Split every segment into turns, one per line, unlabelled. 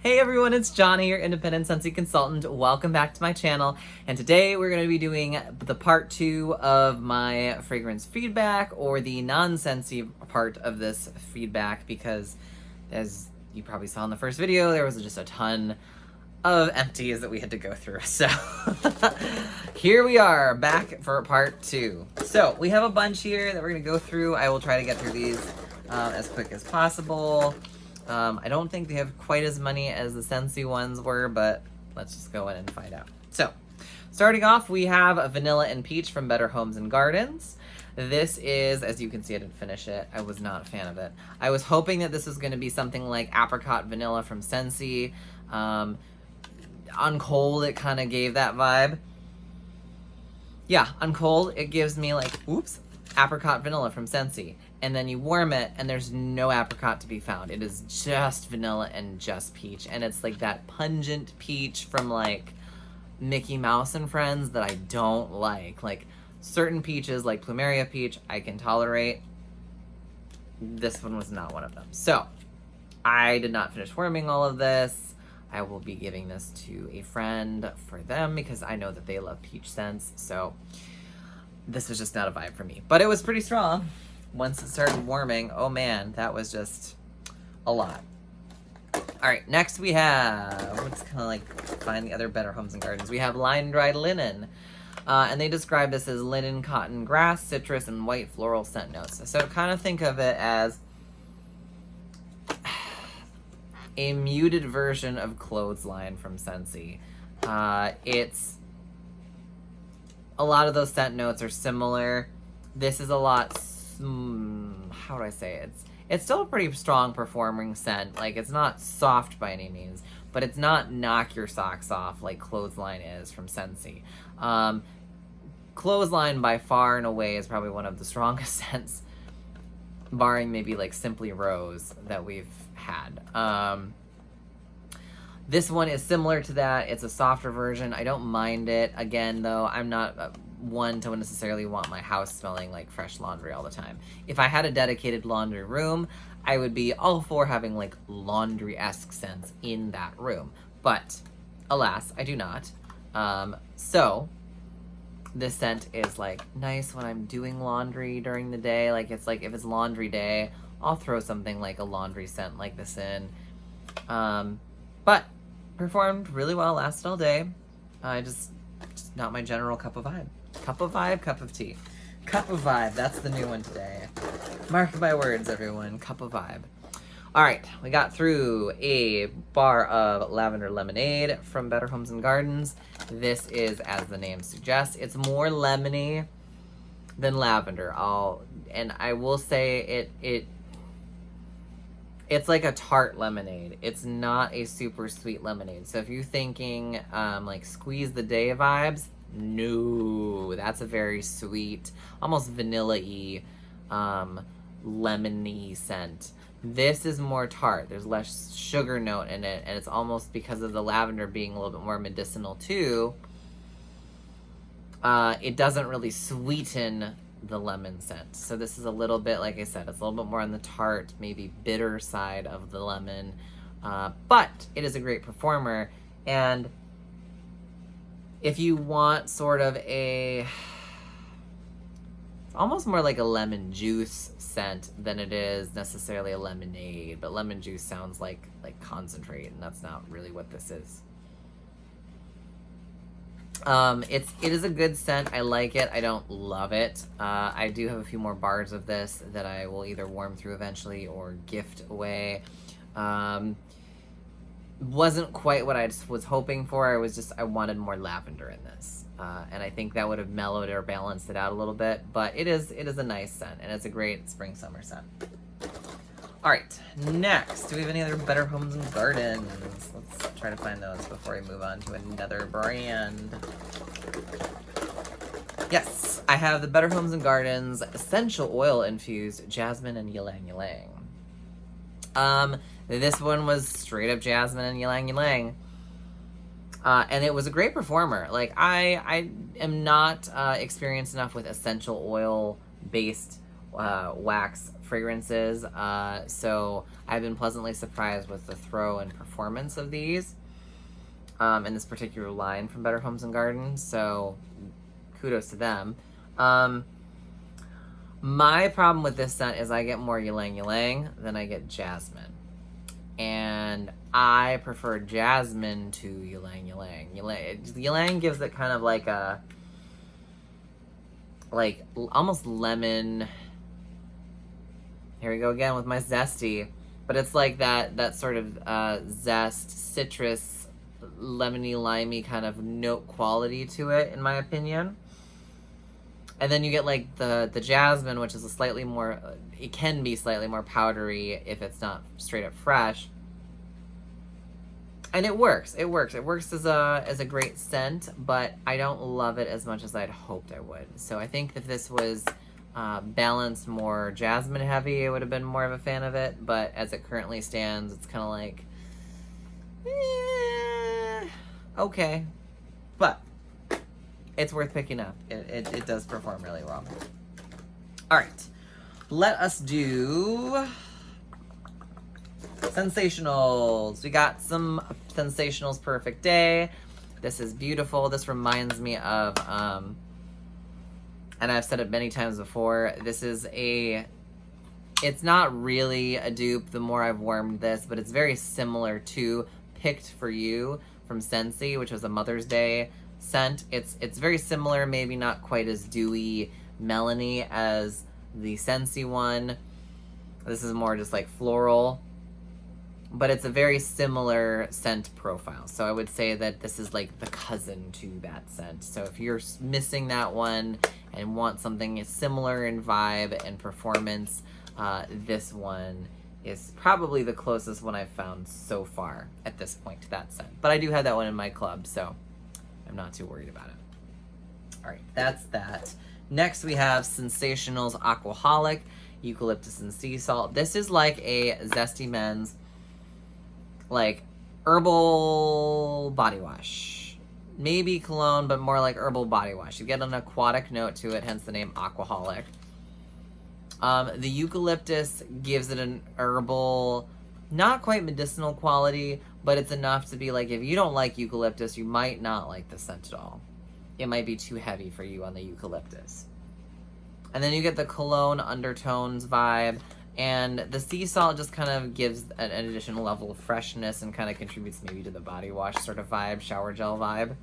Hey everyone, it's Johnny, your independent Scentsy consultant. Welcome back to my channel. And today we're going to be doing the part 2 of my fragrance feedback, or the non-Scentsy part of this feedback, because as you probably saw in the first video, there was just a ton of empties that we had to go through. So here we are back for part 2. So we have a bunch here that we're going to go through. I will try to get through these as quick as possible. I don't think they have quite as many as the Scentsy ones were, but let's just go in and find out. So, starting off, we have a Vanilla and Peach from Better Homes and Gardens. This is, as you can see, I didn't finish it. I was not a fan of it. I was hoping that this was going to be something like Apricot Vanilla from Scentsy. On cold, it kind of gave that vibe. Yeah, on cold, it gives me like, oops, Apricot Vanilla from Scentsy. And then you warm it, and there's no apricot to be found. It is just vanilla and just peach. And it's like that pungent peach from, like, Mickey Mouse and Friends that I don't like. Like, certain peaches, like Plumeria peach, I can tolerate. This one was not one of them. So, I did not finish warming all of this. I will be giving this to a friend for them because I know that they love peach scents. So, this was just not a vibe for me. But it was pretty strong. Once it started warming, oh man, that was just a lot. Alright, next we have, let's kind of like find the other Better Homes and Gardens. We have Line Dried Linen. And they describe this as linen, cotton, grass, citrus, and white floral scent notes. So kind of think of it as a muted version of Clothesline from Scentsy. It's a lot of those scent notes are similar. This is a lot how do I say it? It's still a pretty strong performing scent. Like, it's not soft by any means, but it's not knock your socks off like Clothesline is from Scentsy. Clothesline by far and away is probably one of the strongest scents, barring maybe like Simply Rose that we've had. This one is similar to that. It's a softer version. I don't mind it. Again, though, I'm not one to necessarily want my house smelling like fresh laundry all the time. If I had a dedicated laundry room, I would be all for having like laundry-esque scents in that room. But, alas, I do not. So, this scent is like nice when I'm doing laundry during the day. Like, it's like if it's laundry day, I'll throw something like a laundry scent like this in. But performed really well, lasted all day. Just not my general cup of vibe. Cup of vibe, cup of tea. Cup of vibe, that's the new one today. Mark my words, everyone. Cup of vibe. Alright, we got through a bar of Lavender Lemonade from Better Homes and Gardens. This is, as the name suggests, it's more lemony than lavender. And I will say it's like a tart lemonade. It's not a super sweet lemonade. So if you're thinking like squeeze the day vibes, no, that's a very sweet, almost vanilla-y, lemony scent. This is more tart. There's less sugar note in it, and it's almost because of the lavender being a little bit more medicinal too. It doesn't really sweeten the lemon scent. So this is a little bit, like I said, it's a little bit more on the tart, maybe bitter side of the lemon. But it is a great performer. And if you want sort of it's almost more like a lemon juice scent than it is necessarily a lemonade. But lemon juice sounds like concentrate, and that's not really what this is. It is a good scent. I like it. I don't love it. I do have a few more bars of this that I will either warm through eventually or gift away. Wasn't quite what I was hoping for. I wanted more lavender in this. And I think that would have mellowed or balanced it out a little bit, but it is a nice scent, and it's a great spring summer scent. Alright, next, do we have any other Better Homes and Gardens? Let's try to find those before we move on to another brand. Yes, I have the Better Homes and Gardens Essential Oil Infused Jasmine and Ylang. This one was straight up Jasmine and Ylang. And it was a great performer. Like, I am not experienced enough with essential oil based wax fragrances. So I've been pleasantly surprised with the throw and performance of these in this particular line from Better Homes and Gardens. So kudos to them. My problem with this scent is I get more Ylang Ylang than I get Jasmine. And I prefer Jasmine to Ylang Ylang. Ylang gives it kind of like a, like almost lemon. Here we go again with my zesty. But it's like that sort of zest, citrus, lemony, limey kind of note quality to it, in my opinion. And then you get like the jasmine, which is a slightly more, it can be slightly more powdery if it's not straight up fresh. And it works. It works as a great scent, but I don't love it as much as I'd hoped I would. So I think if this was balanced more jasmine heavy, I would have been more of a fan of it. But as it currently stands, it's kind of like, okay. But it's worth picking up. It does perform really well. All right, let us do Sensationals. We got some Sensationals Perfect Day. This is beautiful. This reminds me of, and I've said it many times before, this is it's not really a dupe the more I've warmed this, but it's very similar to Picked for You from Scentsy, which was a Mother's Day scent. It's very similar, maybe not quite as dewy, melony as the Scentsy one. This is more just like floral, but it's a very similar scent profile. So I would say that this is like the cousin to that scent. So if you're missing that one and want something similar in vibe and performance, this one is probably the closest one I've found so far at this point to that scent. But I do have that one in my club, so I'm not too worried about it. All right, that's that. Next we have Sensationals Aquaholic, Eucalyptus and Sea Salt. This is like a Zesty Men's like herbal body wash. Maybe cologne, but more like herbal body wash. You get an aquatic note to it, hence the name Aquaholic. The eucalyptus gives it an herbal, not quite medicinal quality, but it's enough to be like, if you don't like eucalyptus, you might not like the scent at all. It might be too heavy for you on the eucalyptus. And then you get the cologne undertones vibe, and the sea salt just kind of gives an additional level of freshness and kind of contributes maybe to the body wash sort of vibe, shower gel vibe.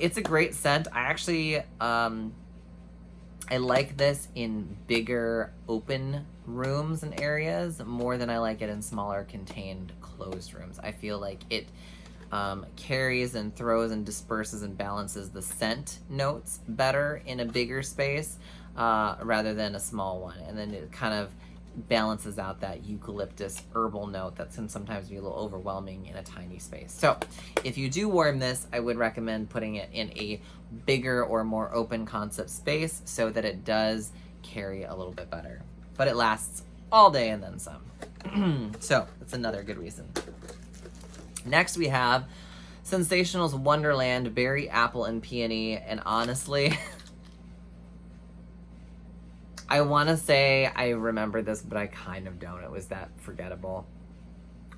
It's a great scent. I actually, I like this in bigger open rooms and areas more than I like it in smaller contained closed rooms. I feel like it carries and throws and disperses and balances the scent notes better in a bigger space rather than a small one. And then it kind of balances out that eucalyptus herbal note that can sometimes be a little overwhelming in a tiny space. So if you do warm this, I would recommend putting it in a bigger or more open concept space so that it does carry a little bit better. But it lasts all day and then some. So that's another good reason. Next we have Sensationals Wonderland, Berry, Apple, and Peony. And honestly, I want to say I remember this, but I kind of don't. It was that forgettable.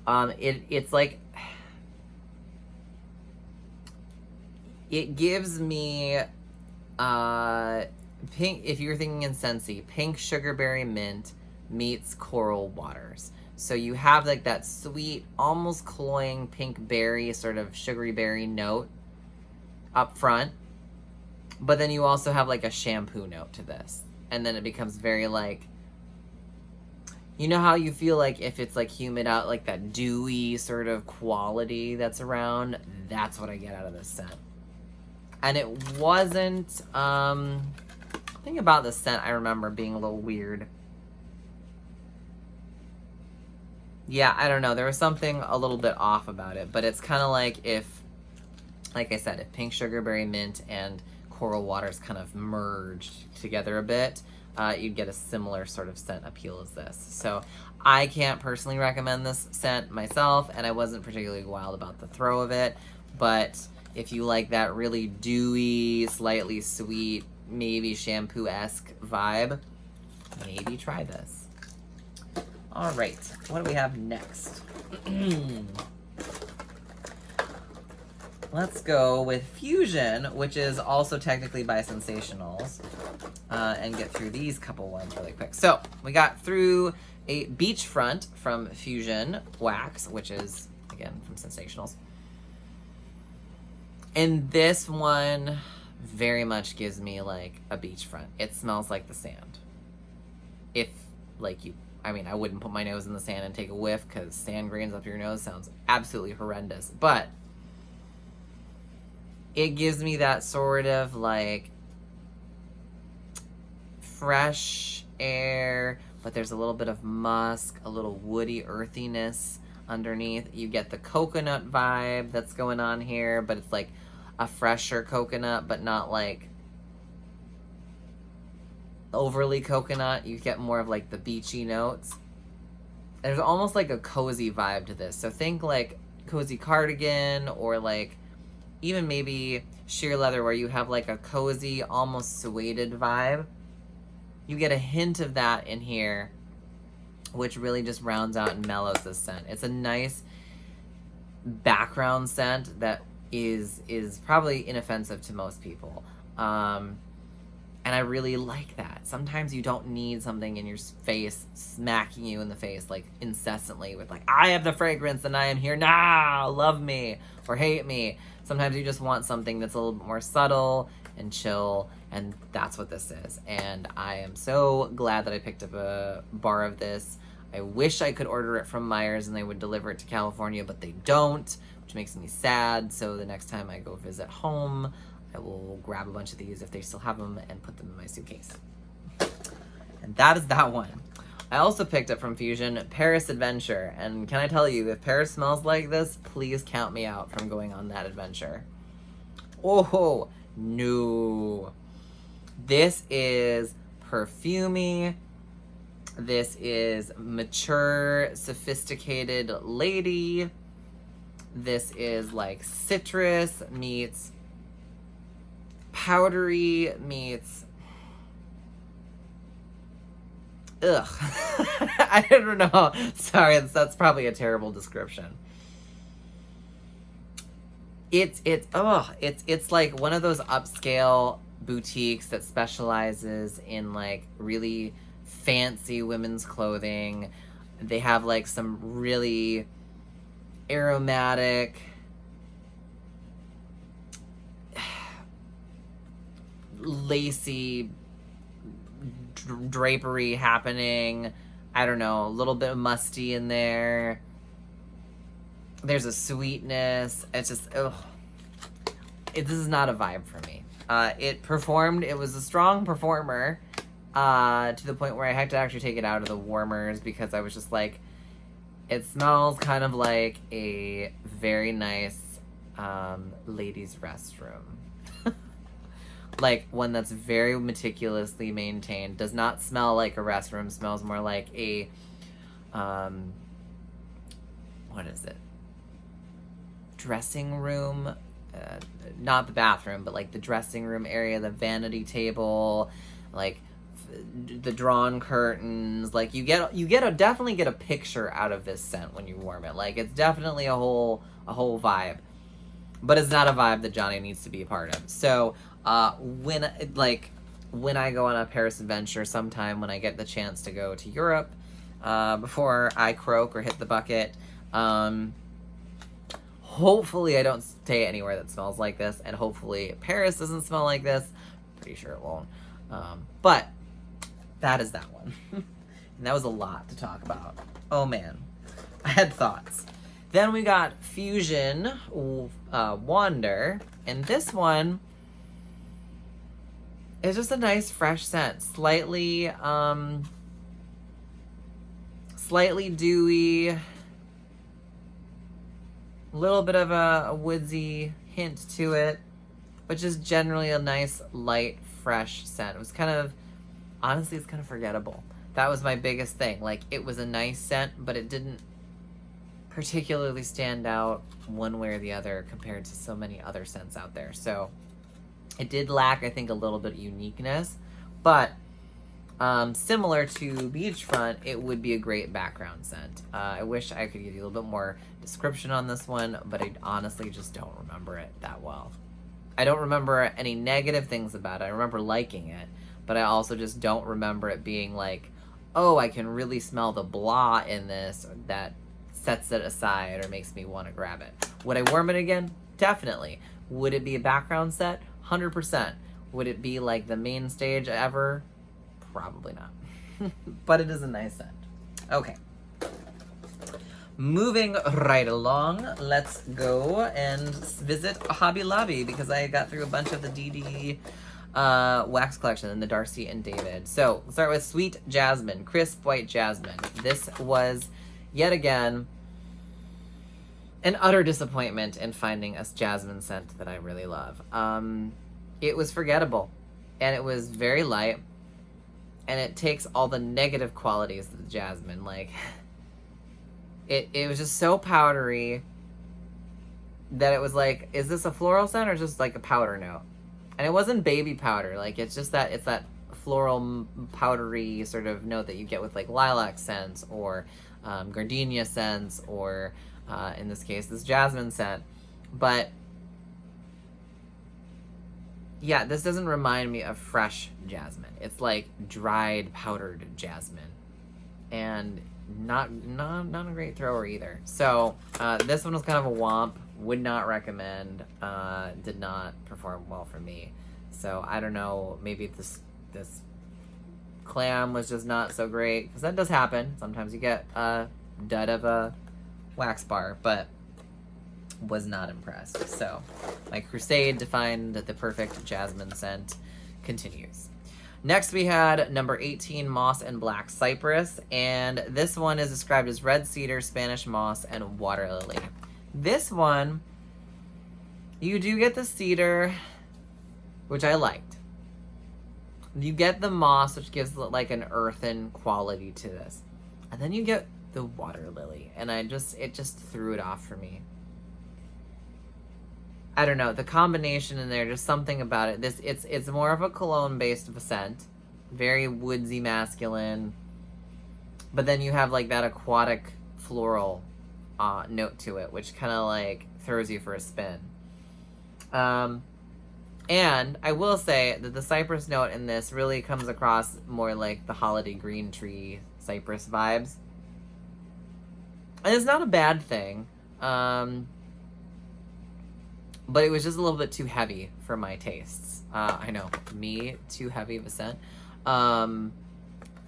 It's like, it gives me pink, if you're thinking in Scentsy, pink sugarberry mint meets coral waters. So you have like that sweet, almost cloying pink berry, sort of sugary berry note up front. But then you also have like a shampoo note to this. And then it becomes very like, you know how you feel like if it's like humid out, like that dewy sort of quality that's around? That's what I get out of this scent. And it wasn't, thing about this scent I remember being a little weird. Yeah, I don't know. There was something a little bit off about it, but it's kind of like if, like I said, if pink sugarberry mint and coral waters kind of merged together a bit, you'd get a similar sort of scent appeal as this. So I can't personally recommend this scent myself, and I wasn't particularly wild about the throw of it, but if you like that really dewy, slightly sweet, maybe shampoo-esque vibe, maybe try this. All right, what do we have next? Let's go with Fusion, which is also technically by Sensationals, and get through these couple ones really quick. So we got through a Beachfront from Fusion Wax, which is, again, from Sensationals. And this one very much gives me like a beachfront. It smells like the sand. If like I mean, I wouldn't put my nose in the sand and take a whiff because sand grains up your nose sounds absolutely horrendous. But it gives me that sort of like fresh air, but there's a little bit of musk, a little woody earthiness underneath. You get the coconut vibe that's going on here, but it's like a fresher coconut, but not like overly coconut. You get more of like the beachy notes. There's almost like a cozy vibe to this. So think like cozy cardigan, or like even maybe sheer leather, where you have like a cozy, almost suede vibe. You get a hint of that in here, which really just rounds out and mellows this scent. It's a nice background scent that is probably inoffensive to most people. And I really like that. Sometimes you don't need something in your face smacking you in the face like incessantly with like, I have the fragrance and I am here now, love me or hate me. Sometimes you just want something that's a little bit more subtle and chill, and that's what this is. And I am so glad that I picked up a bar of this. I wish I could order it from Myers and they would deliver it to California, but they don't, which makes me sad. So the next time I go visit home, I will grab a bunch of these if they still have them and put them in my suitcase. And that is that one. I also picked up from Fusion Paris Adventure, and can I tell you, if Paris smells like this, please count me out from going on that adventure. Oh no. This is perfumey. This is mature, sophisticated lady. This is like citrus meets powdery meets... Ugh. I don't know. Sorry, that's probably a terrible description. It's like one of those upscale boutiques that specializes in like really fancy women's clothing. They have like some really aromatic, lacy drapery happening. I don't know, a little bit of musty in there. There's a sweetness. It's just, ugh. This is not a vibe for me. It was a strong performer, to the point where I had to actually take it out of the warmers because I was just like, it smells kind of like a very nice ladies' restroom. Like one that's very meticulously maintained. Does not smell like a restroom. Smells more like a, what is it? Dressing room. Not the bathroom, but like the dressing room area, the vanity table, like the drawn curtains. Like you definitely get a picture out of this scent when you warm it. Like it's definitely a whole vibe, but it's not a vibe that Johnny needs to be a part of. So when I go on a Paris adventure sometime, when I get the chance to go to Europe, before I croak or hit the bucket, hopefully I don't stay anywhere that smells like this, and hopefully Paris doesn't smell like this. Pretty sure it won't. But that is that one. And that was a lot to talk about. Oh man, I had thoughts. Then we got Fusion Wander, and this one is just a nice fresh scent. Slightly dewy, a little bit of a woodsy hint to it, but just generally a nice, light, fresh scent. It was kind of, honestly, it's kind of forgettable. That was my biggest thing. Like, it was a nice scent, but it didn't particularly stand out one way or the other compared to so many other scents out there. So it did lack, I think, a little bit of uniqueness, but Similar to Beachfront, it would be a great background scent. I wish I could give you a little bit more description on this one, but I honestly just don't remember it that well. I don't remember any negative things about it. I remember liking it, but I also just don't remember it being like, oh, I can really smell the blah in this that sets it aside or makes me want to grab it. Would I warm it again? Definitely. Would it be a background set? 100%. Would it be like the main stage ever? Probably not. But it is a nice scent. Okay. Moving right along, let's go and visit Hobby Lobby because I got through a bunch of the DD wax collection and the Darcy and David. So, we'll start with Sweet Jasmine, Crisp White Jasmine. This was, yet again, an utter disappointment in finding a jasmine scent that I really love. It was forgettable, and it was very light, and it takes all the negative qualities of the jasmine. Like, it was just so powdery that it was like, is this a floral scent or just like a powder note? And it wasn't baby powder. Like, it's just that, it's that floral powdery sort of note that you get with like lilac scents or gardenia scents or in this case, this jasmine scent. But yeah, this doesn't remind me of fresh jasmine. It's like dried powdered jasmine, and not a great thrower either. So this one was kind of a womp. Would not recommend. Did not perform well for me. So I don't know. Maybe this clam was just not so great, because that does happen. Sometimes you get a dud of a wax bar, but was not impressed. So my crusade to find the perfect jasmine scent continues. Next we had number 18, Moss and Black Cypress, and this one is described as red cedar, Spanish moss, and water lily. This one, you do get the cedar, which I liked. You get the moss, which gives like an earthen quality to this. And then you get the water lily, and it just threw it off for me. I don't know, the combination in there, just something about it. It's more of a cologne based of a scent, very woodsy, masculine, but then you have like that aquatic floral note to it, which kind of like throws you for a spin. And I will say that the cypress note in this really comes across more like the holiday green tree cypress vibes. And it's not a bad thing. But it was just a little bit too heavy for my tastes. I know, me, too heavy of a scent. I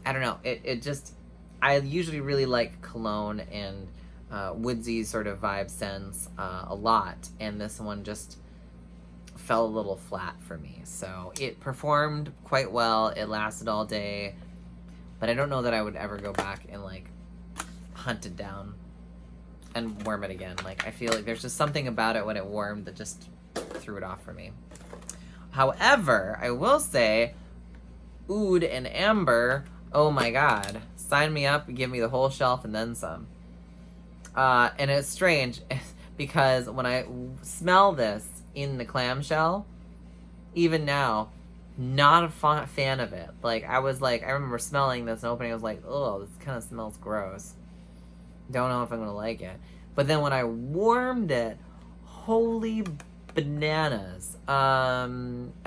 don't know, it just, I usually really like cologne and woodsy sort of vibe scents a lot, and this one just fell a little flat for me. So it performed quite well, it lasted all day, but I don't know that I would ever go back and like hunt it down and warm it again. Like, I feel like there's just something about it when it warmed that just threw it off for me. However, I will say, Oud and Amber, oh my god, sign me up, give me the whole shelf and then some. And it's strange because when I smell this in the clamshell, even now, not a fan of it. Like, I remember smelling this and opening, I was like, oh, this kind of smells gross. Don't know if I'm gonna like it. But then when I warmed it, holy bananas. I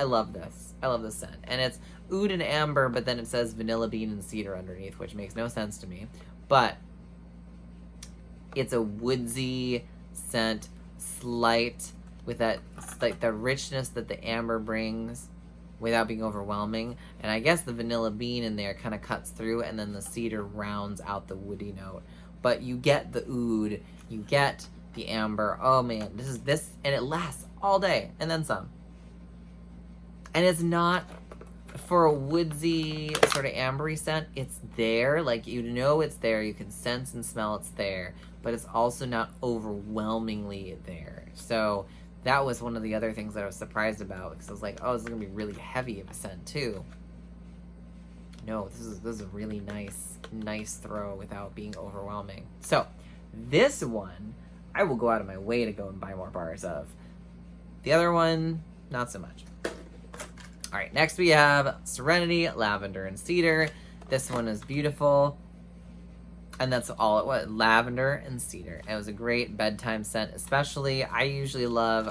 love this. I love this scent. And it's Oud and Amber, but then it says vanilla bean and cedar underneath, which makes no sense to me. But it's a woodsy scent, slight, with that, like the richness that the amber brings without being overwhelming. And I guess the vanilla bean in there kind of cuts through, and then the cedar rounds out the woody note. But you get the oud, you get the amber. Oh man, this, and it lasts all day, and then some. And it's not, for a woodsy, sort of ambery scent, it's there. Like, you know it's there, you can sense and smell it's there, but it's also not overwhelmingly there. So that was one of the other things that I was surprised about, because I was like, oh, this is gonna be really heavy of a scent too. No, this is a really nice throw without being overwhelming. So this one, I will go out of my way to go and buy more bars of. The other one, not so much. All right, next we have Serenity, Lavender and Cedar. This one is beautiful. And that's all it was, lavender and cedar. It was a great bedtime scent, especially. I usually love,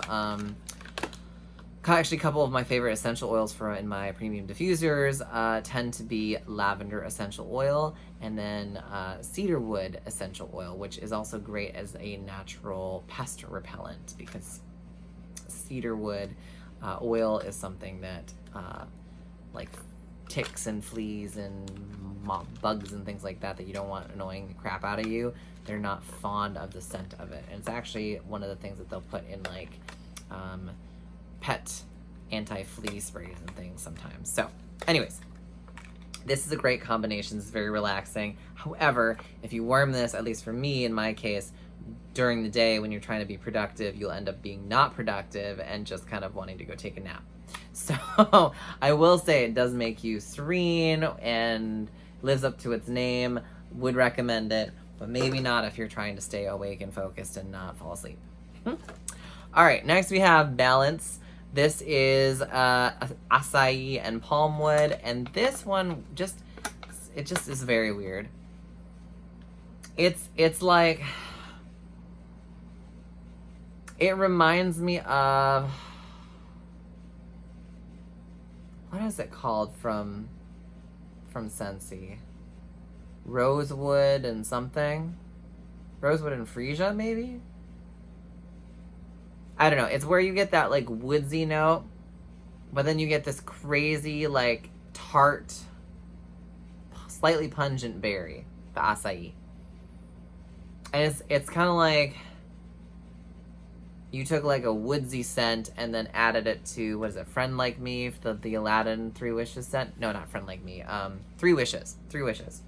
actually a couple of my favorite essential oils in my premium diffusers tend to be lavender essential oil and then cedarwood essential oil, which is also great as a natural pest repellent because cedarwood oil is something that like ticks and fleas and bugs and things like that you don't want annoying the crap out of you. They're not fond of the scent of it. And it's actually one of the things that they'll put in like pet anti-flea sprays and things sometimes. So anyways, this is a great combination. It's very relaxing. However, if you warm this, at least for me in my case, during the day when you're trying to be productive, you'll end up being not productive and just kind of wanting to go take a nap. So I will say it does make you serene and lives up to its name. Would recommend it, but maybe not if you're trying to stay awake and focused and not fall asleep. All right, next we have Balance. This is acai and palmwood, and this one just is very weird. It's like, it reminds me of, what is it called from Scentsy? Rosewood and something? Rosewood and freesia, maybe? I don't know. It's where you get that, like, woodsy note, but then you get this crazy, like, tart, slightly pungent berry, the acai. And it's kind of like you took like a woodsy scent and then added it to, what is it, Friend Like Me, the Aladdin 3 Wishes scent? No, not Friend Like Me. 3 Wishes. 3 Wishes.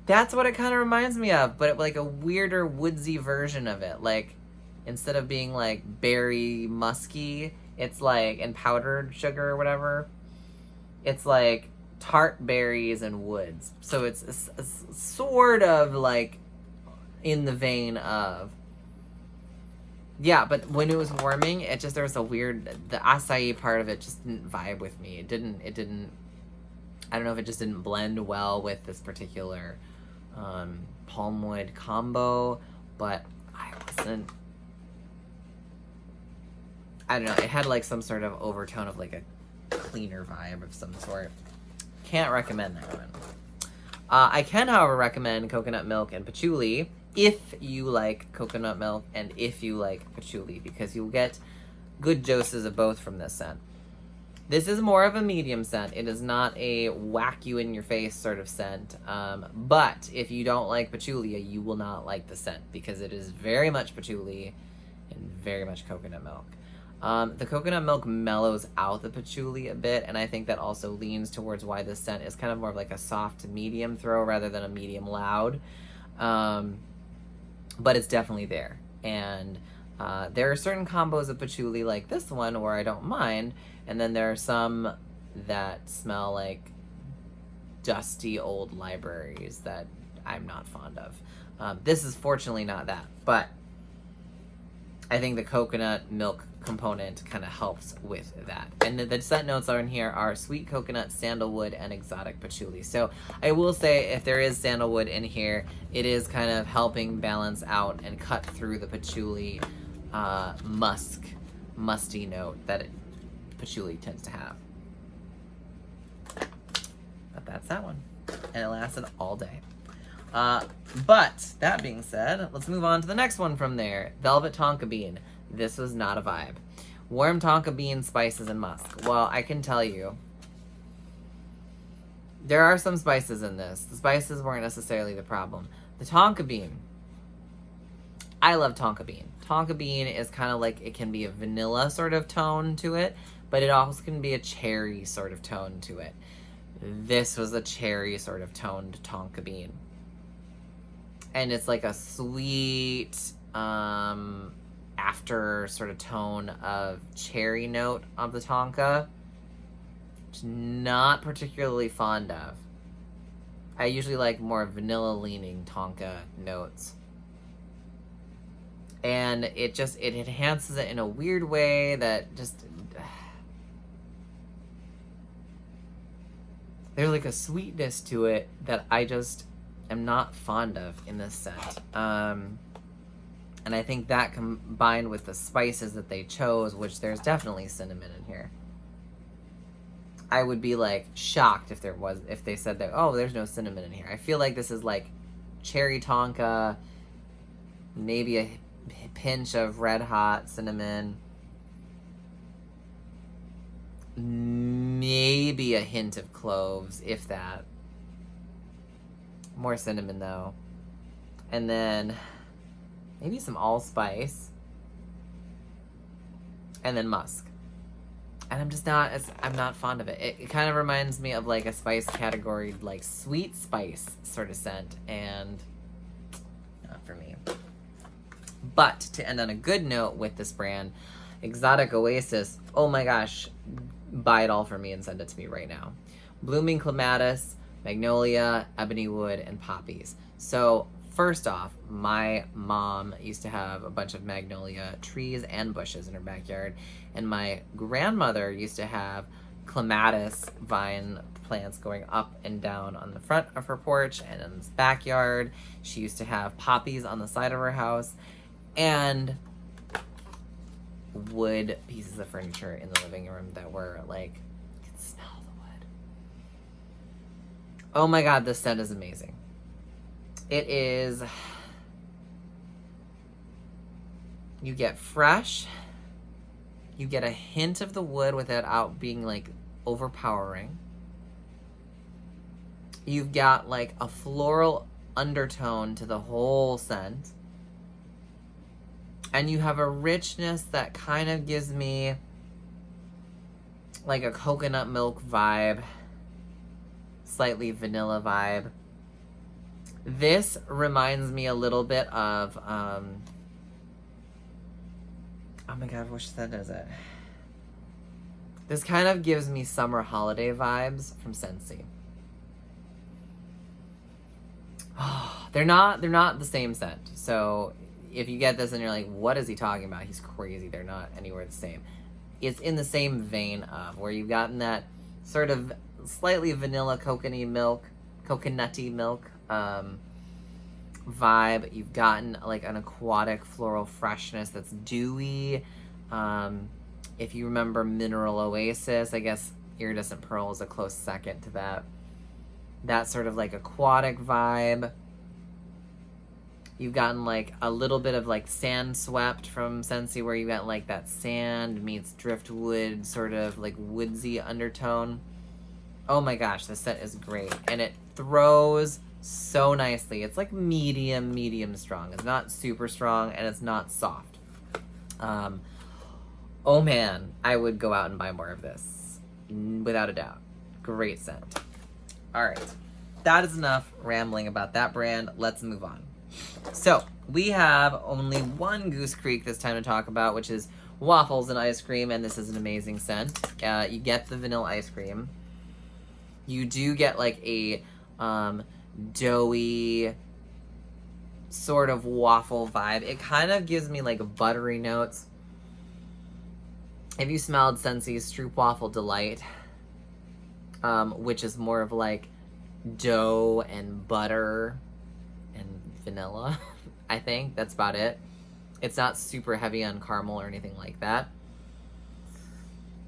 That's what it kind of reminds me of, but like a weirder woodsy version of it. Like, instead of being like berry musky, it's like, and powdered sugar or whatever, it's like tart berries and woods. So it's sort of like in the vein of, yeah, but when it was warming, there was a weird, the acai part of it just didn't vibe with me. It didn't, I don't know if it just didn't blend well with this particular palmwood combo, but I don't know, it had like some sort of overtone of like a cleaner vibe of some sort. Can't recommend that one. I can, however, recommend coconut milk and patchouli if you like coconut milk and if you like patchouli, because you'll get good doses of both from this scent. This is more of a medium scent. It is not a whack you in your face sort of scent. But if you don't like patchouli, you will not like the scent because it is very much patchouli and very much coconut milk. The coconut milk mellows out the patchouli a bit, and I think that also leans towards why this scent is kind of more of like a soft to medium throw rather than a medium loud. But it's definitely there. And there are certain combos of patchouli like this one where I don't mind, and then there are some that smell like dusty old libraries that I'm not fond of. This is fortunately not that, but I think the coconut milk component kind of helps with that. And the scent notes are in here are sweet coconut, sandalwood, and exotic patchouli. So I will say if there is sandalwood in here, it is kind of helping balance out and cut through the patchouli musty note that patchouli tends to have. But that's that one. And it lasted all day. But that being said, let's move on to the next one from there. Velvet tonka bean. This was not a vibe. Warm tonka bean, spices, and musk. Well, I can tell you, there are some spices in this. The spices weren't necessarily the problem. The tonka bean. I love tonka bean. Tonka bean is kind of like, it can be a vanilla sort of tone to it, but it also can be a cherry sort of tone to it. This was a cherry sort of toned tonka bean. And it's like a sweet, after sort of tone of cherry note of the tonka, which not particularly fond of. I usually like more vanilla leaning tonka notes. And it enhances it in a weird way that just, there's like a sweetness to it that I just am not fond of in this scent. And I think that combined with the spices that they chose, which there's definitely cinnamon in here. I would be like shocked if they said that, oh, there's no cinnamon in here. I feel like this is like cherry tonka, maybe a pinch of red hot cinnamon, maybe a hint of cloves, if that. More cinnamon though. And then maybe some allspice. And then musk. And I'm not fond of it. It kind of reminds me of like a spice category, like sweet spice sort of scent, and not for me. But to end on a good note with this brand, Exotic Oasis, oh my gosh, buy it all for me and send it to me right now. Blooming clematis, magnolia, ebony wood, and poppies. So first off, my mom used to have a bunch of magnolia trees and bushes in her backyard, and my grandmother used to have clematis vine plants going up and down on the front of her porch and in this backyard. She used to have poppies on the side of her house, and wood pieces of furniture in the living room that were like, you could smell the wood. Oh my god, this scent is amazing. It is, you get fresh, you get a hint of the wood without being like overpowering. You've got like a floral undertone to the whole scent. And you have a richness that kind of gives me like a coconut milk vibe, slightly vanilla vibe. This reminds me a little bit of, oh my god, which scent is it? This kind of gives me summer holiday vibes from Scentsy. Oh, they're not the same scent. So if you get this and you're like, what is he talking about? He's crazy. They're not anywhere the same. It's in the same vein of where you've gotten that sort of slightly vanilla coconutty milk vibe. You've gotten like an aquatic floral freshness that's dewy. If you remember Mineral Oasis, I guess Iridescent Pearl is a close second to that. That sort of like aquatic vibe. You've gotten like a little bit of like Sand Swept from Scentsy, where you got like that sand meets driftwood, sort of like woodsy undertone. Oh my gosh, this scent is great. And it throws so nicely. It's like medium strong. It's not super strong and it's not soft. Oh man, I would go out and buy more of this. Without a doubt. Great scent. All right, that is enough rambling about that brand. Let's move on. So we have only one Goose Creek this time to talk about, which is waffles and ice cream, and this is an amazing scent. You get the vanilla ice cream. You do get like a doughy sort of waffle vibe. It kind of gives me like buttery notes. Have you smelled Scentsy's Stroopwafel Delight? Which is more of like dough and butter and vanilla. I think that's about it. It's not super heavy on caramel or anything like that.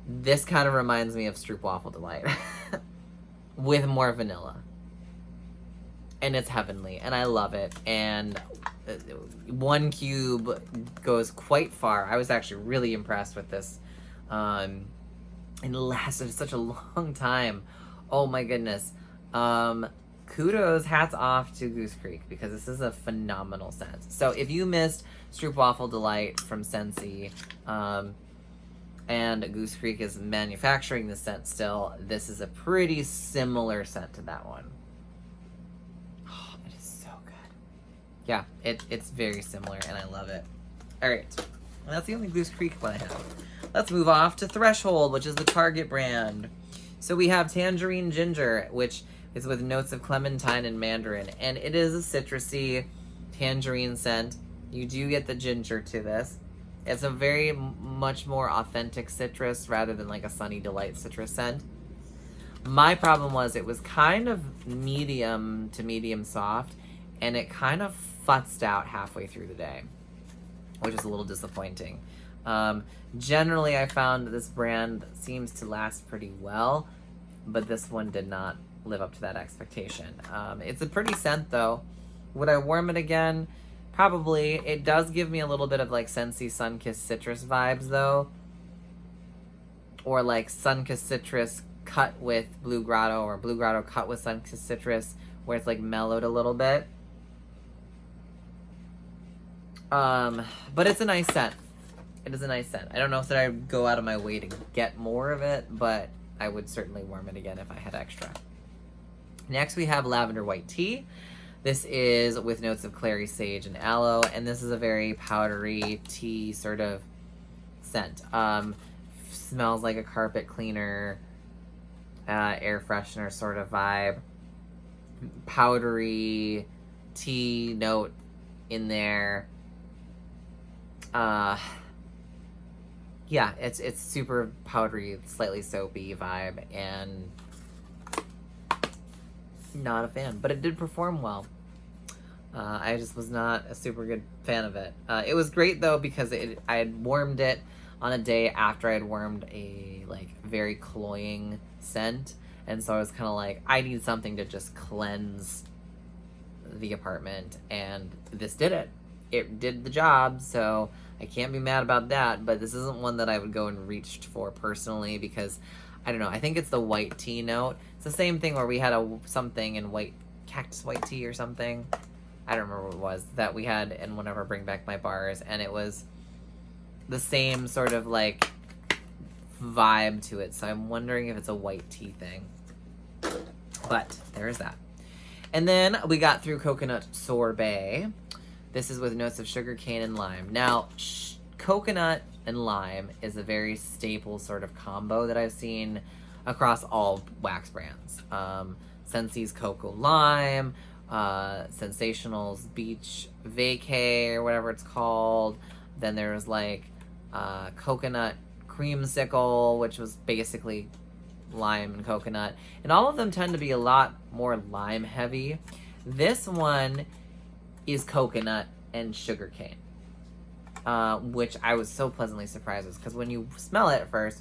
This kind of reminds me of Stroopwafel Delight with more vanilla. And it's heavenly, and I love it. And one cube goes quite far. I was actually really impressed with this. And it lasted such a long time. Oh my goodness. Kudos, hats off to Goose Creek, because this is a phenomenal scent. So if you missed Stroopwafel Delight from Scentsy, and Goose Creek is manufacturing the scent still, this is a pretty similar scent to that one. Oh, it is so good. Yeah, it's very similar, and I love it. All right, well, that's the only Goose Creek one I have. Let's move off to Threshold, which is the Target brand. So we have Tangerine Ginger, which is with notes of clementine and mandarin, and it is a citrusy tangerine scent. You do get the ginger to this. It's a very much more authentic citrus rather than like a Sunny Delight citrus scent. My problem was it was kind of medium to medium soft, and it kind of futzed out halfway through the day, which is a little disappointing. Generally, I found this brand seems to last pretty well, but this one did not live up to that expectation. It's a pretty scent, though. Would I warm it again? Probably. It does give me a little bit of like Scentsy Sun-Kissed Citrus vibes, though. Or like Sun-Kissed Citrus cut with Blue Grotto, or Blue Grotto cut with Sun-Kissed Citrus, where it's like mellowed a little bit. But it's a nice scent. It is a nice scent. I don't know if I would go out of my way to get more of it, but I would certainly warm it again if I had extra. Next, we have Lavender White Tea. This is with notes of clary, sage, and aloe, and this is a very powdery tea sort of scent. Smells like a carpet cleaner, air freshener sort of vibe. Powdery tea note in there. Yeah, it's super powdery, slightly soapy vibe, and not a fan, but it did perform well. I just was not a super good fan of it. It was great though because I had warmed it on a day after I had warmed a like very cloying scent, and so I was kind of like, I need something to just cleanse the apartment, and this did it. It did the job, so I can't be mad about that, but this isn't one that I would go and reach for personally because, I don't know, I think it's the white tea note. It's the same thing where we had something in cactus white tea or something. I don't remember what it was that we had in one of our Bring Back My bars, and it was the same sort of like vibe to it, so I'm wondering if it's a white tea thing. But there is that. And then we got through Coconut Sorbet. This is with notes of sugarcane and lime. Now, coconut and lime is a very staple sort of combo that I've seen across all wax brands. Scentsy's Cocoa Lime, Sensational's Beach Vacay, or whatever it's called. Then there's like Coconut Creamsicle, which was basically lime and coconut. And all of them tend to be a lot more lime heavy. This one is coconut and sugarcane, which I was so pleasantly surprised with, because when you smell it at first,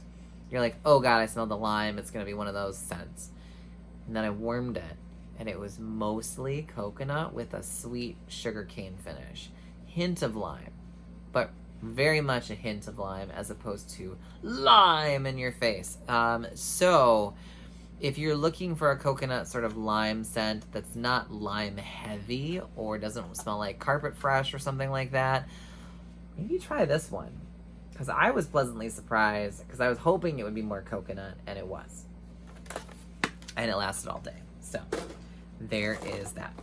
you're like, oh god, I smell the lime, it's gonna be one of those scents. And then I warmed it, and it was mostly coconut with a sweet sugarcane finish. Hint of lime, but very much a hint of lime as opposed to lime in your face. So if you're looking for a coconut sort of lime scent that's not lime heavy or doesn't smell like carpet fresh or something like that, maybe try this one. Because I was pleasantly surprised, because I was hoping it would be more coconut, and it was. And it lasted all day. So there is that.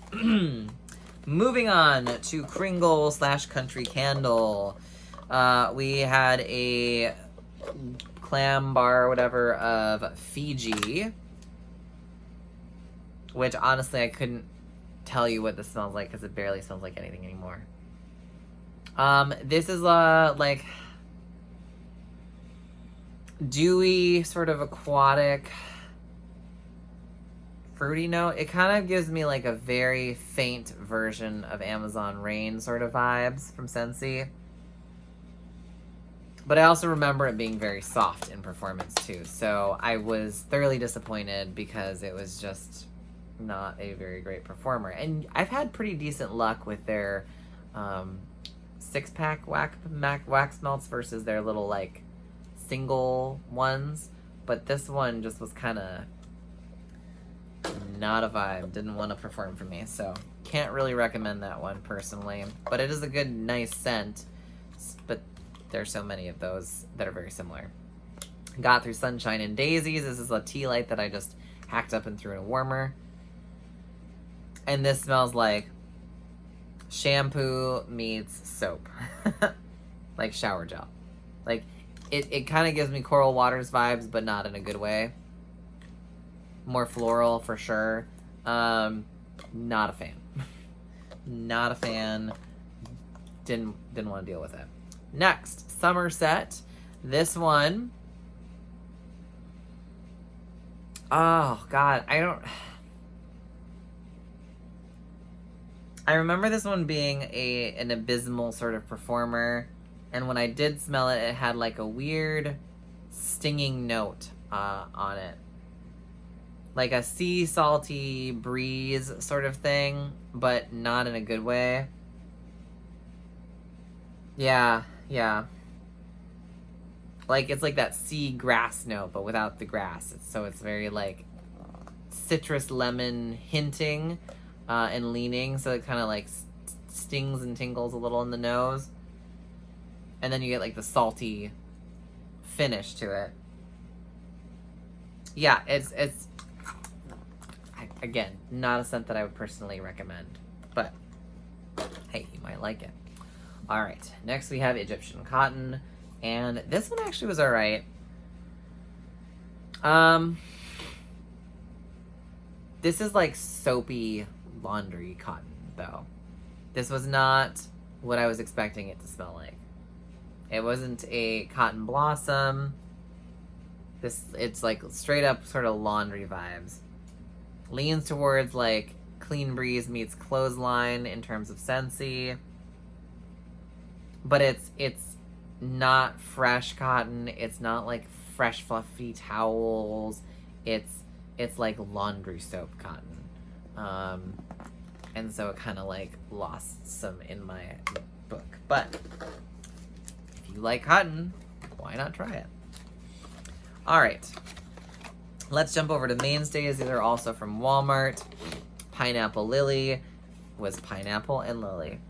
Moving on to Kringle / Country Candle. We had a clam bar or whatever of Fiji, which honestly I couldn't tell you what this smells like because it barely smells like anything anymore. This is like dewy, sort of aquatic, fruity note. It kind of gives me like a very faint version of Amazon Rain sort of vibes from Scentsy. But I also remember it being very soft in performance too. So I was thoroughly disappointed because it was just not a very great performer. And I've had pretty decent luck with their 6-pack wax melts versus their little like single ones. But this one just was kind of not a vibe. Didn't want to perform for me. So can't really recommend that one personally. But it is a good, nice scent. But there's so many of those that are very similar. Got through Sunshine and Daisies. This is a tea light that I just hacked up and threw in a warmer. And this smells like shampoo meets soap. Like shower gel. Like, it kind of gives me Coral Waters vibes, but not in a good way. More floral for sure. Not a fan. Not a fan. Didn't want to deal with it. Next, Somerset. This one Oh, God. I remember this one being an abysmal sort of performer. And when I did smell it, it had like a weird stinging note on it. Like a sea salty breeze sort of thing, but not in a good way. Yeah, yeah. Like, it's like that sea grass note, but without the grass. So it's very, like, citrus lemon hinting and leaning. So it kind of, like, stings and tingles a little in the nose. And then you get, like, the salty finish to it. Yeah, it's again, not a scent that I would personally recommend. But, hey, you might like it. All right, next we have Egyptian cotton. And this one actually was all right. This is like soapy laundry cotton, though. This was not what I was expecting it to smell like. It wasn't a cotton blossom. It's like straight up sort of laundry vibes. Leans towards like Clean Breeze meets Clothesline in terms of Scentsy. But it's not fresh cotton. It's not like fresh fluffy towels. It's like laundry soap cotton. And so it kind of like lost some in my book. But if you like cotton, why not try it? All right, let's jump over to mainstays. These are also from Walmart. Pineapple Lily was pineapple and lily.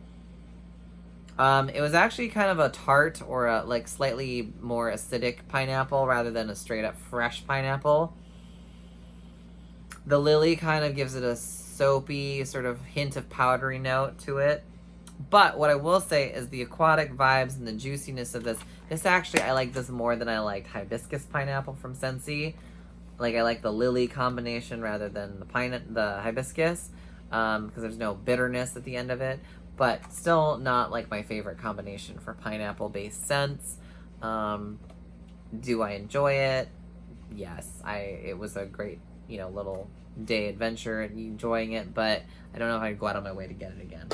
It was actually kind of a tart or a like slightly more acidic pineapple rather than a straight up fresh pineapple. The lily kind of gives it a soapy sort of hint of powdery note to it. But what I will say is the aquatic vibes and the juiciness of this actually, I like this more than I liked hibiscus pineapple from Scentsy. Like, I like the lily combination rather than the hibiscus, because there's no bitterness at the end of it. But still not like my favorite combination for pineapple-based scents. Do I enjoy it? Yes, it was a great, little day adventure and enjoying it, but I don't know if I'd go out of my way to get it again.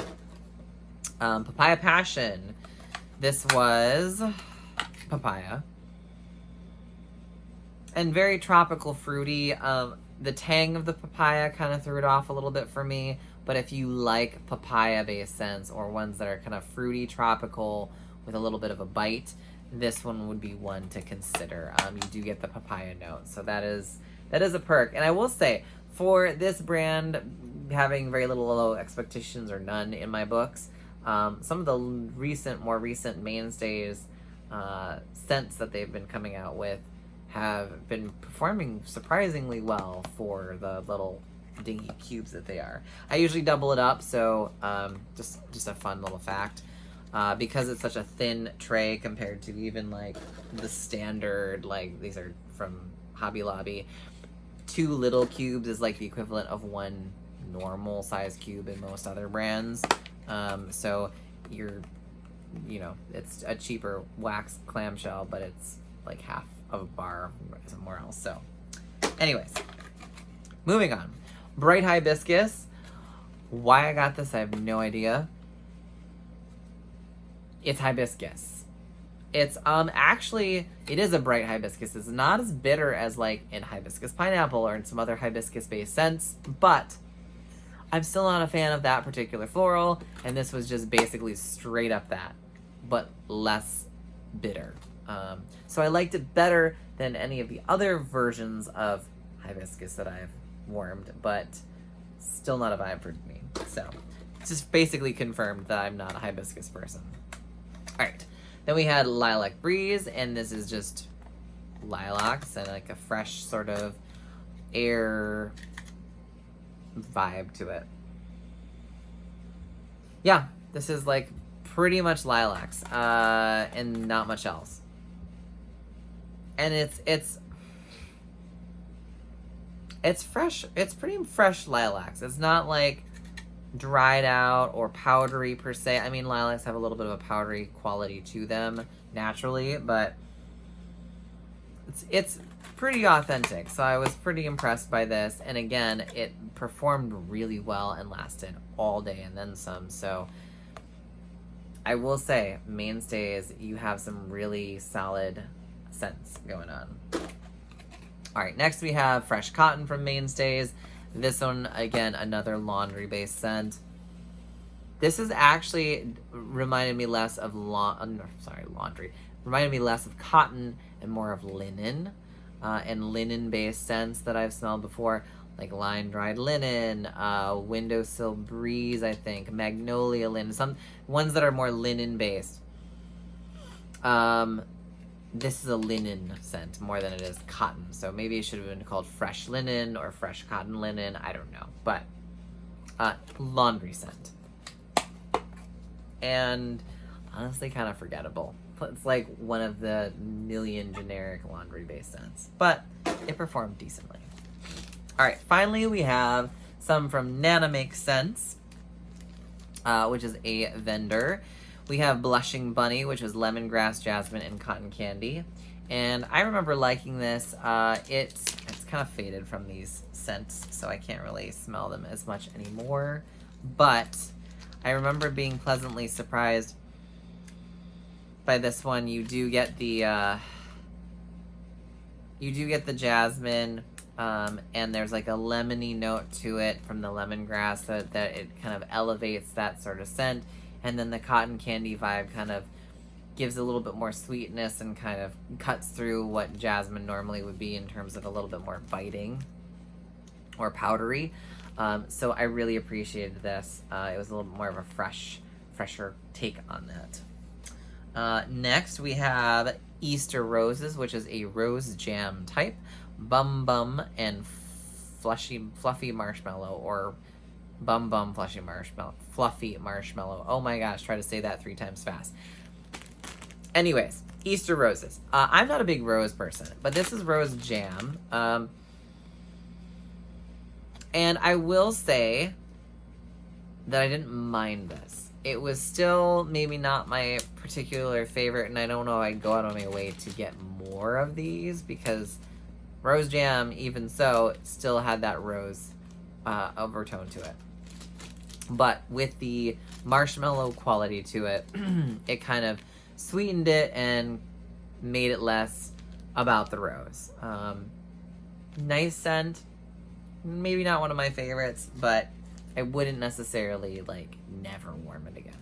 Papaya Passion. This was papaya. And very tropical fruity. The tang of the papaya kind of threw it off a little bit for me. But if you like papaya-based scents or ones that are kind of fruity, tropical, with a little bit of a bite, this one would be one to consider. You do get the papaya note, so that is a perk. And I will say, for this brand, having very little low expectations or none in my books, some of the more recent mainstays scents that they've been coming out with have been performing surprisingly well for the little dingy cubes that they are. I usually double it up, so just a fun little fact. Because it's such a thin tray compared to even like the standard, like these are from Hobby Lobby, 2 little cubes is like the equivalent of 1 normal size cube in most other brands. So it's a cheaper wax clamshell, but it's like half of a bar somewhere else. So anyways, moving on. Bright Hibiscus. Why I got this, I have no idea. It's hibiscus. It's actually, it is a bright hibiscus. It's not as bitter as like in hibiscus pineapple or in some other hibiscus based scents, but I'm still not a fan of that particular floral, and this was just basically straight up that, but less bitter. So I liked it better than any of the other versions of hibiscus that I've warmed, but still not a vibe for me. So it's just basically confirmed that I'm not a hibiscus person. All right, then we had Lilac Breeze, and this is just lilacs and like a fresh sort of air vibe to it. Yeah, this is like pretty much lilacs and not much else. And it's fresh. It's pretty fresh lilacs. It's not like dried out or powdery per se. I mean, lilacs have a little bit of a powdery quality to them naturally, but it's pretty authentic. So I was pretty impressed by this. And again, it performed really well and lasted all day and then some. So I will say, Mainstays, you have some really solid scents going on. All right, next we have Fresh Cotton from Mainstays. This one, again, another laundry-based scent. This is actually reminded me less of laundry. Reminded me less of cotton and more of linen, and linen-based scents that I've smelled before, like line-dried linen, windowsill breeze, I think, magnolia linen, some ones that are more linen-based. This is a linen scent more than it is cotton, so maybe it should have been called fresh linen or fresh cotton linen, I don't know, but laundry scent. And honestly kind of forgettable. It's like one of the million generic laundry-based scents, but it performed decently. All right, finally we have some from Nanamake Scents, which is a vendor. We have Blushing Bunny, which is lemongrass, jasmine, and cotton candy. And I remember liking this. It's kind of faded from these scents, so I can't really smell them as much anymore. But I remember being pleasantly surprised by this one. You do get the jasmine, and there's like a lemony note to it from the lemongrass that it kind of elevates that sort of scent. And then the cotton candy vibe kind of gives a little bit more sweetness and kind of cuts through what jasmine normally would be in terms of a little bit more biting or powdery. So I really appreciated this. It was a little bit more of a fresher take on that. Next we have Easter Roses, which is a rose jam type. Bum Bum and Fluffy Marshmallow, or Bum Bum Fluffy Marshmallow. Oh my gosh, try to say that 3 times fast. Anyways, Easter Roses. I'm not a big rose person, but this is rose jam. And I will say that I didn't mind this. It was still maybe not my particular favorite, and I don't know if I'd go out on my way to get more of these, because rose jam, even so, still had that rose overtone to it. But with the marshmallow quality to it, it kind of sweetened it and made it less about the rose. Nice scent. Maybe not one of my favorites, but I wouldn't necessarily, like, never warm it again.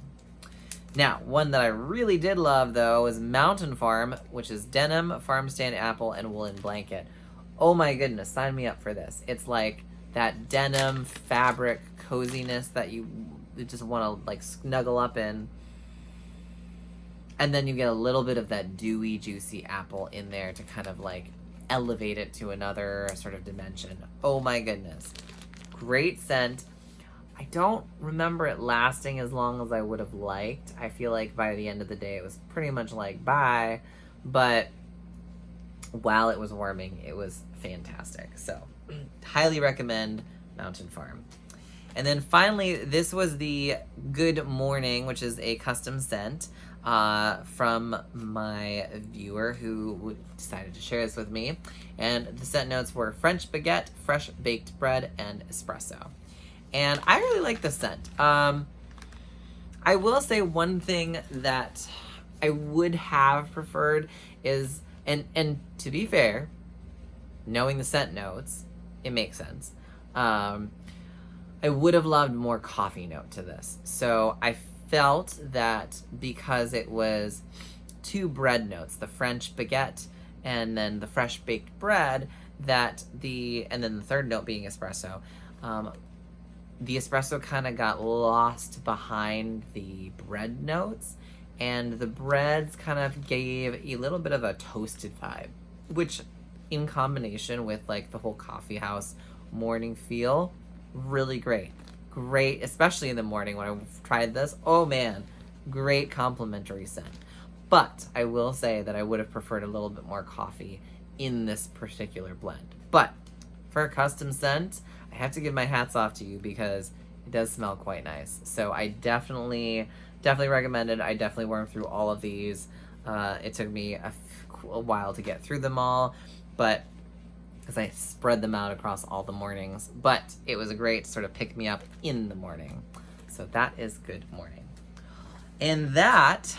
Now, one that I really did love, though, was Mountain Farm, which is denim, farm stand apple, and woolen blanket. Oh my goodness, sign me up for this. It's like that denim fabric coziness that you just want to, like, snuggle up in. And then you get a little bit of that dewy, juicy apple in there to kind of, like, elevate it to another sort of dimension. Oh my goodness. Great scent. I don't remember it lasting as long as I would have liked. I feel like by the end of the day it was pretty much like bye, but while it was warming, it was fantastic. So highly recommend Mountain Farm. And then finally, this was the Good Morning, which is a custom scent from my viewer who decided to share this with me. And the scent notes were French baguette, fresh baked bread, and espresso. And I really like the scent. I will say one thing that I would have preferred is, and to be fair, knowing the scent notes, it makes sense. I would have loved more coffee note to this. So I felt that because it was 2 bread notes, the French baguette and then the fresh baked bread, and then the third note being espresso, the espresso kind of got lost behind the bread notes, and the breads kind of gave a little bit of a toasted vibe, which in combination with like the whole coffee house morning feel, really great, especially in the morning when I tried this. Oh man, great complimentary scent. But I will say that I would have preferred a little bit more coffee in this particular blend. But for a custom scent, I have to give my hats off to you because it does smell quite nice. So I definitely recommend it. I definitely warmed through all of these. It took me a while to get through them all, but because I spread them out across all the mornings, but it was a great sort of pick me up in the morning. So that is good morning. And that,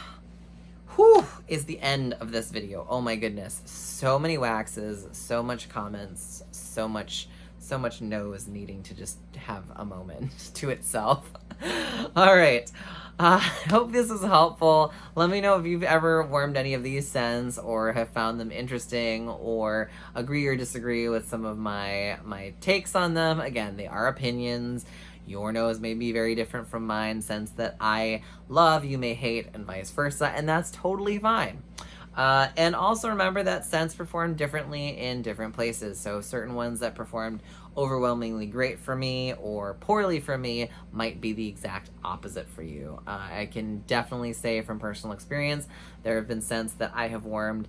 whew, is the end of this video. Oh my goodness. So many waxes, so much comments, so much nose needing to just have a moment to itself. All right. I hope this was helpful. Let me know if you've ever warmed any of these scents or have found them interesting or agree or disagree with some of my takes on them. Again, they are opinions. Your nose may be very different from mine. Scents that I love, you may hate, and vice versa, and that's totally fine. And also remember that scents perform differently in different places. So certain ones that performed overwhelmingly great for me or poorly for me might be the exact opposite for you. I can definitely say from personal experience, there have been scents that I have warmed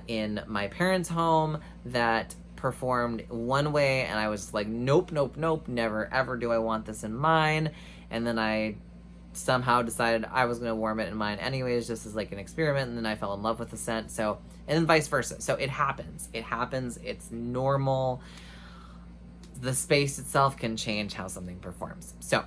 in my parents' home that performed one way and I was like, nope, nope, nope, never ever do I want this in mine. And then I somehow decided I was going to warm it in mine anyways, just as like an experiment, and then I fell in love with the scent. So, and then vice versa. So it happens. It's normal. The space itself can change how something performs. So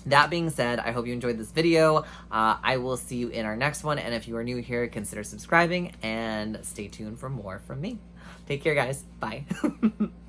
that being said, I hope you enjoyed this video. I will see you in our next one. And if you are new here, consider subscribing and stay tuned for more from me. Take care, guys. Bye.